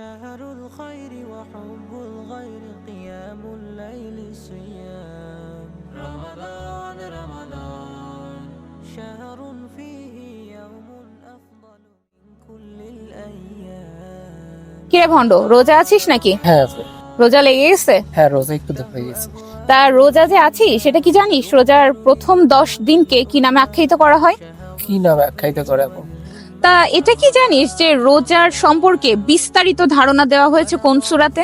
شهر الخير وحب الغير قيام الليل صيام رمضان رمضان شهر فيه يوم أفضل من كل الأيام কিরে ভণ্ড, রোজা আছিস নাকি? হ্যাঁ আপু। রোজা লেগে গেছে? হ্যাঁ রোজা একটু হয়ে গেছে। তা রোজা যে আছিস সেটা কি জানিস? রোজার প্রথম 10 দিনকে কি নামে আখ্যায়িত করা হয়? কি নামে আখ্যায়িত করে আপু? তা এটা কি জানিস যে রোজার সম্পর্কে বিস্তারিত ধারণা দেওয়া হয়েছে কোন সূরাতে?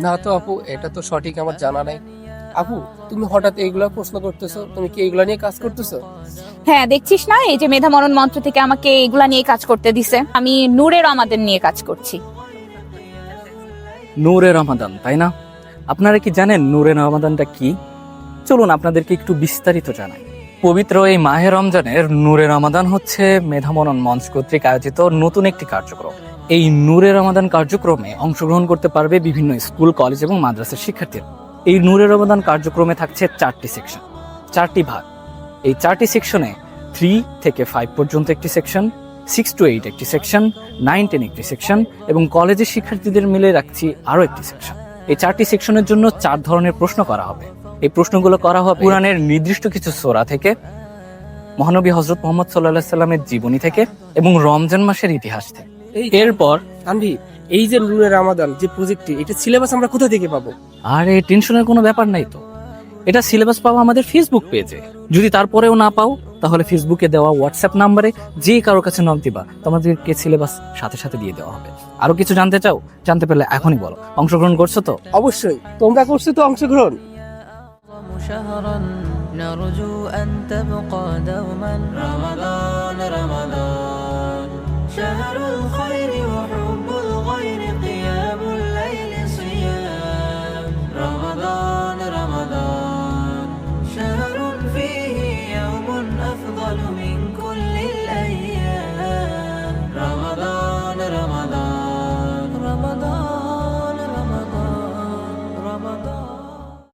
না তো আপু, এটা তো সঠিক আমার জানা নাই। আপু তুমি হঠাৎ এইগুলা প্রশ্ন করতেছো, তুমি কি এগুলা নিয়ে কাজ করতেছো? হ্যাঁ, দেখছিস না এই যে মেধা মনন মন্ত্র থেকে আমাকে এগুলা নিয়ে কাজ করতে দিছে। আমি নূরে রমাদান নিয়ে কাজ করছি। নূরে রমাদান, তাই না? আপনারা কি জানেন নূরে রমাদানটা কি? চলুন আপনাদেরকে একটু বিস্তারিত জানাই। পবিত্র এই মাহে রমজানের নূরে রমাদান হচ্ছে মেধা মনন মঞ্চ কর্তৃক আয়োজিত নতুন একটি কার্যক্রম। এই নূরে রমাদান কার্যক্রমে অংশগ্রহণ করতে পারবে বিভিন্ন স্কুল, কলেজ এবং মাদ্রাসার শিক্ষার্থীরা। এই নূরে রমাদান কার্যক্রমে থাকছে 4টি সেকশন, 4টি ভাগ। এই 4টি সেকশনে 3 থেকে 5 পর্যন্ত একটি সেকশন, 6 to 8 একটি সেকশন, 9-10 একটি সেকশন এবং কলেজের শিক্ষার্থীদের মিলে রাখছি আরো একটি সেকশন। এই 4টি সেকশনের জন্য 4 ধরনের প্রশ্ন করা হবে। এই প্রশ্নগুলো করা হবে কুরআনের নির্দিষ্ট কিছু সূরা থেকে, মহানবী হযরত মুহাম্মদ সাল্লাল্লাহু আলাইহি সাল্লামের জীবনী থেকে এবং রমজান মাসের ইতিহাস থেকে। এরপর তানভীর, এই যে নূরে রমাদান যে প্রজেক্টটি, এটা সিলেবাস আমরা কোথা থেকে পাবো? আর এই টেনশনের কোনো ব্যাপার নাই তো। এটা সিলেবাস পাওয়া আমাদের ফেসবুক পেজে। যদি তারপরেও না পাও তাহলে ফেসবুকে দেওয়া হোয়াটসঅ্যাপ নাম্বারে যে কারোর কাছে নক দিবা, তোমাদেরকে সিলেবাস সাথে সাথে দিয়ে দেওয়া হবে। আরো কিছু জানতে চাও? জানতে পারলে এখনই বলো। অংশগ্রহণ করছো তো? অবশ্যই, তোমরা করছো তো অংশগ্রহণ। شهرا نرجو أن تبقى دوما رمضان رمضان شهر الخير